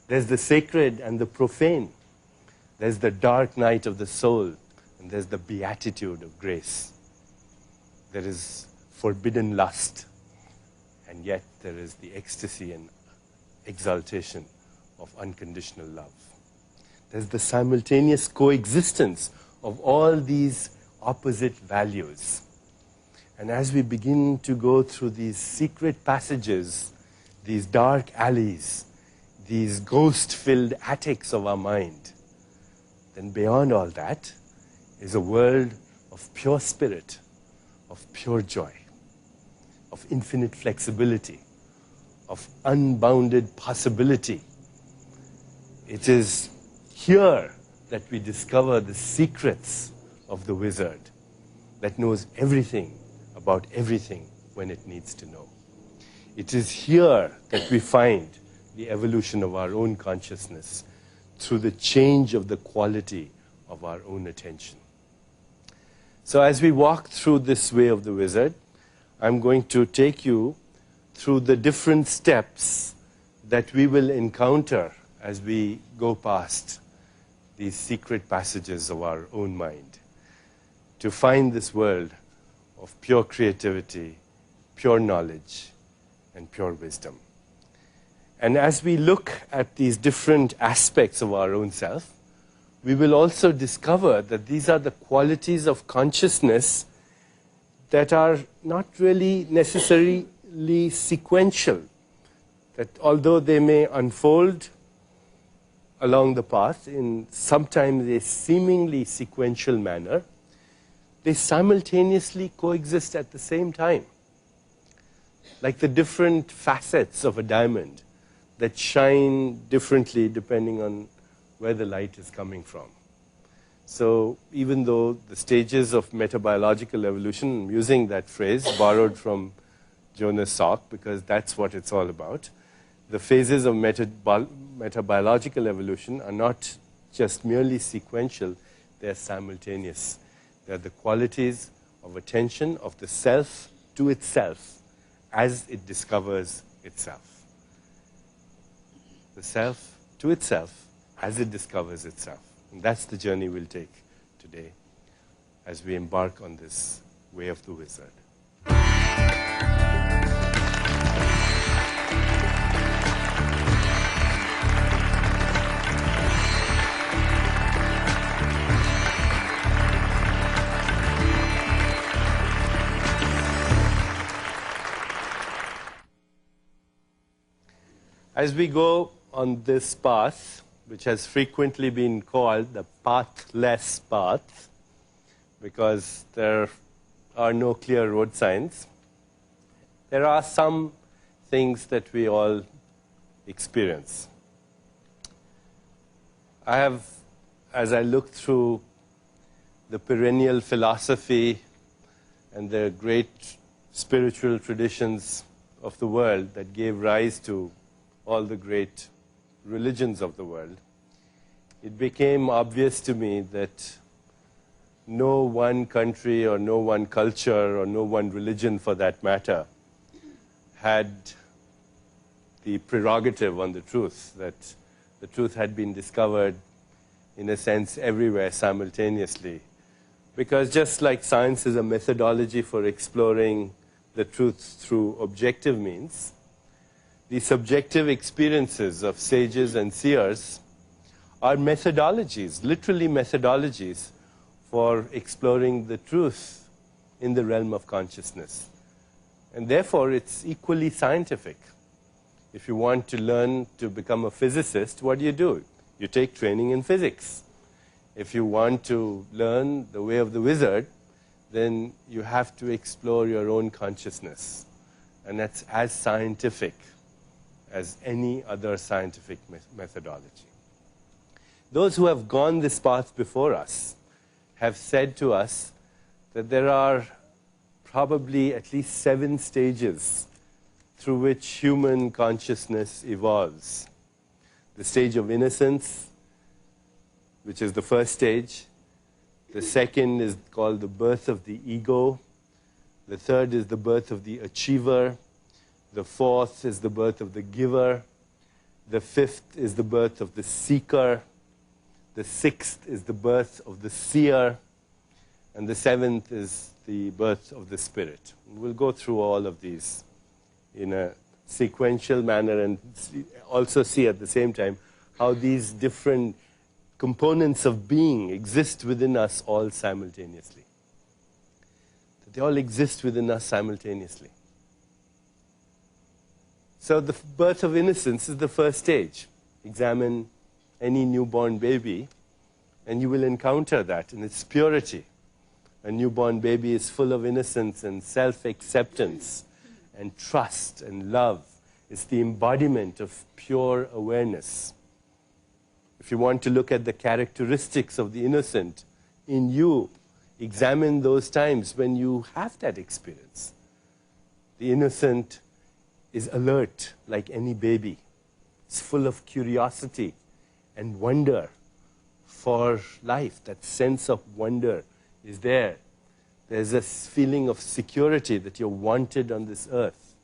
There's the sacred and the profane. There's the dark night of the soul, and there's the beatitude of grace. There is forbidden lust, and yet there is the ecstasy and exaltation of unconditional love. There's the simultaneous coexistence of all these opposite values. And as we begin to go through these secret passages, these dark alleys, these ghost-filled attics of our mind, then beyond all that is a world of pure spirit, of pure joy, of infinite flexibility, of unbounded possibility. It is here that we discover the secrets of the wizard that knows everything about everything when it needs to know. It is here that we find the evolution of our own consciousness through the change of the quality of our own attention. So as we walk through this way of the wizard, I'm going to take you through the different steps that we will encounter as we go past these secret passages of our own mind to find this world of pure creativity, pure knowledge, and pure wisdom. And as we look at these different aspects of our own self, we will also discover that these are the qualities of consciousness that are not really necessarily sequential, that although they may unfold along the path in sometimes a seemingly sequential manner, they simultaneously coexist at the same time, like the different facets of a diamond that shine differently depending on where the light is coming from. So even though the stages of metabiological evolution, I'm using that phrase borrowed from Jonas Salk because that's what it's all about, the phases of metabiological evolution are not just merely sequential, they're simultaneous. They're the qualities of attention of the self to itself as it discovers itself. The self to itself as it discovers itself. And that's the journey we'll take today as we embark on this way of the wizard. As we go on this path, which has frequently been called the pathless path, because there are no clear road signs, there are some things that we all experience. I have, as I look through the perennial philosophy and the great spiritual traditions of the world that gave rise to all the great religions of the world, it became obvious to me that no one country or no one culture or no one religion for that matter had the prerogative on the truth, that the truth had been discovered in a sense everywhere simultaneously. Because just like science is a methodology for exploring the truth through objective means, the subjective experiences of sages and seers are methodologies, literally methodologies, for exploring the truth in the realm of consciousness. And therefore, it's equally scientific. If you want to learn to become a physicist, what do? You take training in physics. If you want to learn the way of the wizard, then you have to explore your own consciousness. And that's as scientific as any other scientific methodology. Those who have gone this path before us have said to us that there are probably at least 7 stages through which human consciousness evolves. The stage of innocence, which is the first stage. The second is called the birth of the ego. The third is the birth of the achiever. The fourth is the birth of the giver. The 5th is the birth of the seeker. The 6th is the birth of the seer. And the 7th is the birth of the spirit. We'll go through all of these in a sequential manner and also see at the same time how these different components of being exist within us all simultaneously. That they all exist within us simultaneously. So the birth of innocence is the first stage. Examine any newborn baby and you will encounter that in its purity. A newborn baby is full of innocence and self-acceptance and trust and love. It's the embodiment of pure awareness. If you want to look at the characteristics of the innocent in you, examine those times when you have that experience. The innocent is alert like any baby. It's full of curiosity and wonder for life. That sense of wonder is there. There's a feeling of security that you're wanted on this earth.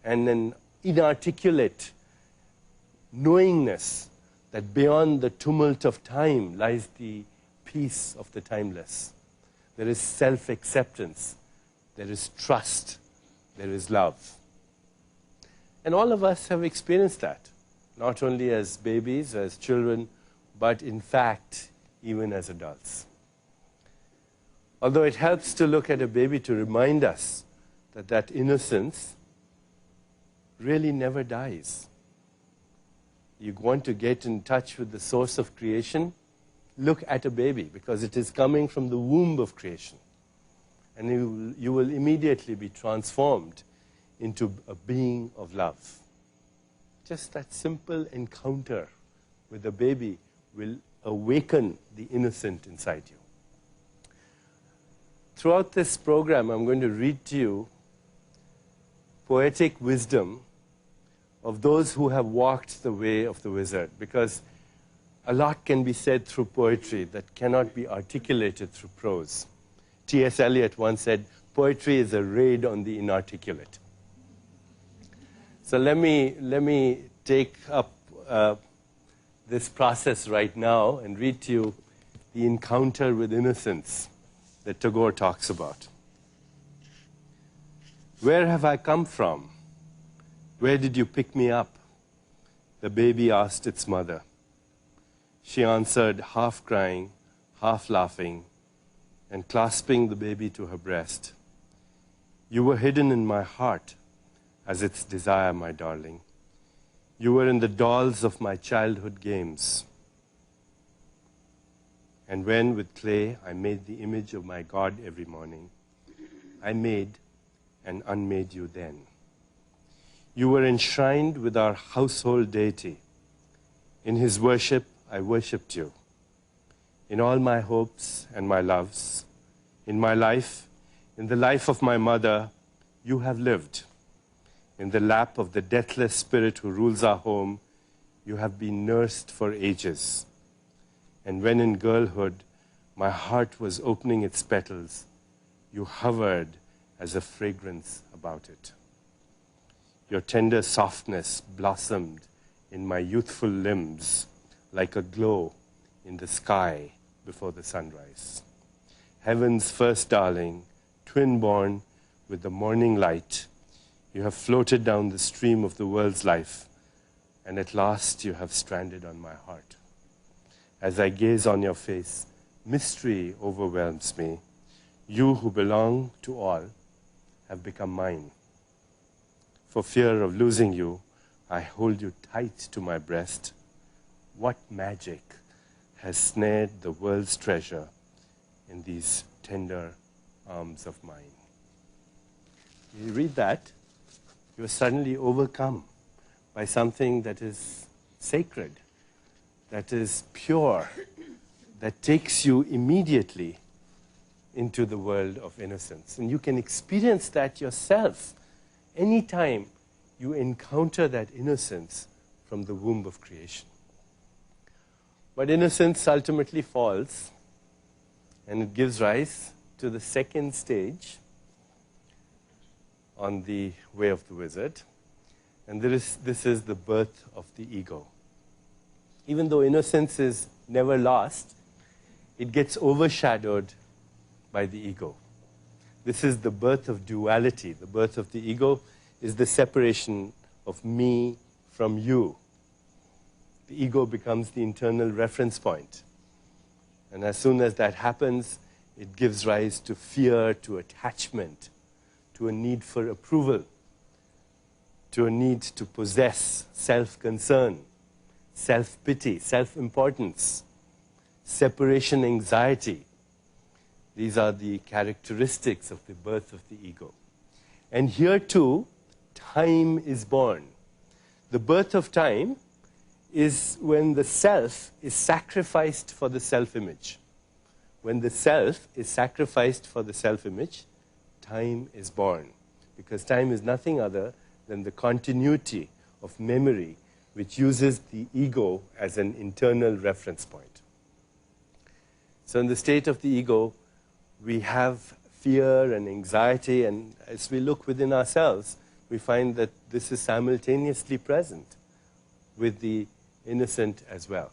And an inarticulate knowingness that beyond the tumult of time lies the peace of the timeless. There is self-acceptance. There is trust. There is love. And all of us have experienced that, not only as babies, as children, but in fact, even as adults. Although it helps to look at a baby to remind us that that innocence really never dies. You want to get in touch with the source of creation, look at a baby, because it is coming from the womb of creation. And you will immediately be transformed into a being of love. Just that simple encounter with a baby will awaken the innocent inside you. Throughout this program, I'm going to read to you poetic wisdom of those who have walked the way of the wizard, because a lot can be said through poetry that cannot be articulated through prose. T.S. Eliot once said, poetry is a raid on the inarticulate. So let me take up this process right now and read to you the encounter with innocence that Tagore talks about. Where have I come from? Where did you pick me up? The baby asked its mother. She answered, half crying, half laughing, and clasping the baby to her breast. You were hidden in my heart as its desire, my darling. You were in the dolls of my childhood games. And when, with clay, I made the image of my God every morning, I made and unmade you then. You were enshrined with our household deity. In his worship, I worshipped you. In all my hopes and my loves, in my life, in the life of my mother, you have lived. In the lap of the deathless spirit who rules our home, you have been nursed for ages. And when in girlhood, my heart was opening its petals, you hovered as a fragrance about it. Your tender softness blossomed in my youthful limbs like a glow in the sky before the sunrise. Heaven's first darling, twin-born with the morning light, you have floated down the stream of the world's life, and at last you have stranded on my heart. As I gaze on your face, mystery overwhelms me. You who belong to all have become mine. For fear of losing you, I hold you tight to my breast. What magic has snared the world's treasure in these tender arms of mine? You read that, you are suddenly overcome by something that is sacred, that is pure, that takes you immediately into the world of innocence. And you can experience that yourself anytime you encounter that innocence from the womb of creation. But innocence ultimately falls, and it gives rise to the second stage on the way of the wizard. And this is the birth of the ego. Even though innocence is never lost, it gets overshadowed by the ego. This is the birth of duality. The birth of the ego is the separation of me from you. The ego becomes the internal reference point. And as soon as that happens, it gives rise to fear, to attachment, to a need for approval, to a need to possess, self-concern, self-pity, self-importance, separation anxiety. These are the characteristics of the birth of the ego. And here too, time is born. The birth of time is when the self is sacrificed for the self-image. When the self is sacrificed for the self-image, time is born. Because time is nothing other than the continuity of memory which uses the ego as an internal reference point. So in the state of the ego, we have fear and anxiety, and as we look within ourselves, we find that this is simultaneously present with the innocent as well.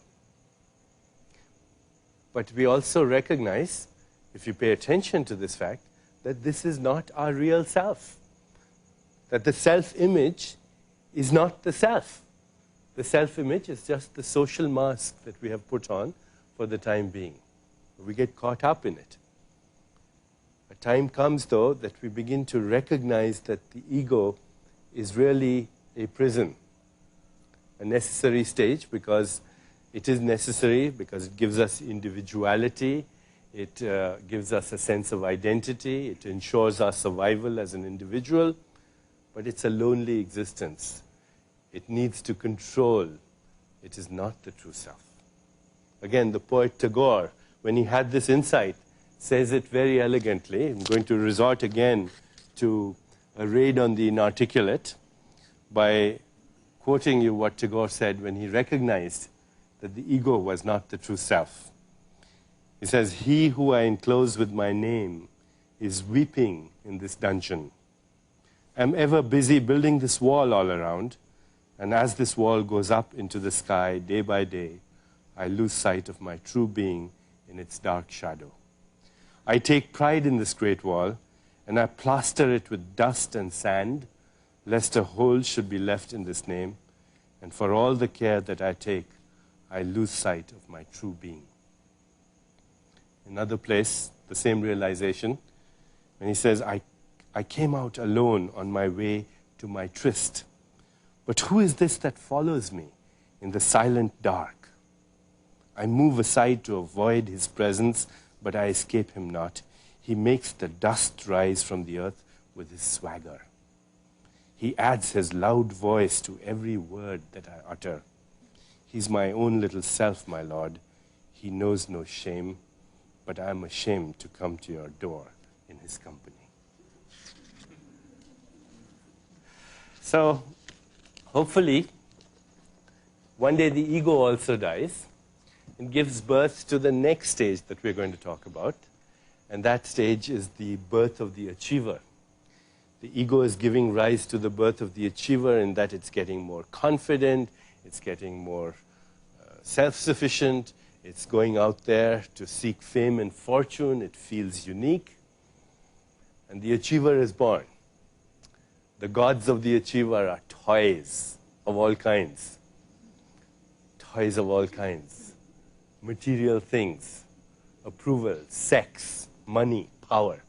But we also recognize, if you pay attention to this fact, that this is not our real self. That the self-image is not the self. The self-image is just the social mask that we have put on for the time being. We get caught up in it. A time comes, though, that we begin to recognize that the ego is really a prison, a necessary stage, because it is necessary, because it gives us individuality, it gives us a sense of identity, it ensures our survival as an individual, but it's a lonely existence. It needs to control. It is not the true self. Again, the poet Tagore, when he had this insight, says it very elegantly. I'm going to resort again to a raid on the inarticulate by quoting you what Tagore said when he recognized that the ego was not the true self. He says, "He who I enclose with my name is weeping in this dungeon. I'm ever busy building this wall all around, and as this wall goes up into the sky day by day, I lose sight of my true being in its dark shadow. I take pride in this great wall, and I plaster it with dust and sand, lest a hole should be left in this name, and for all the care that I take, I lose sight of my true being." Another place, the same realization, when he says, I came out alone on my way to my tryst, but who is this that follows me in the silent dark? I move aside to avoid his presence, but I escape him not. He makes the dust rise from the earth with his swagger. He adds his loud voice to every word that I utter. He's my own little self, my Lord. He knows no shame, but I am ashamed to come to your door in his company. So, hopefully, one day the ego also dies and gives birth to the next stage that we're going to talk about. And that stage is the birth of the achiever. The ego is giving rise to the birth of the achiever in that it's getting more confident, it's getting more self-sufficient, it's going out there to seek fame and fortune, it feels unique. And the achiever is born. The gods of the achiever are toys of all kinds. Toys of all kinds. Material things. Approval, sex, money, power.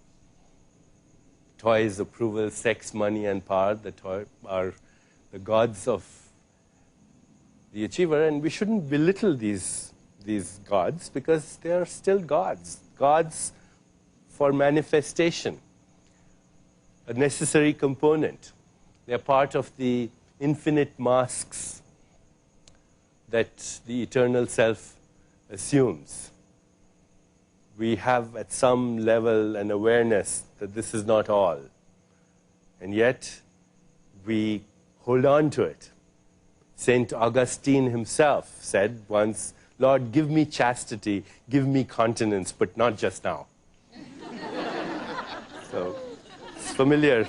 Toys, approval, sex, money, and power are the gods of the achiever. And we shouldn't belittle these gods because they are still gods. Gods for manifestation. A necessary component. They are part of the infinite masks that the eternal self assumes. We have at some level an awareness that this is not all. And yet, we hold on to it. St. Augustine himself said once, "Lord, give me chastity, give me continence, but not just now." So, it's familiar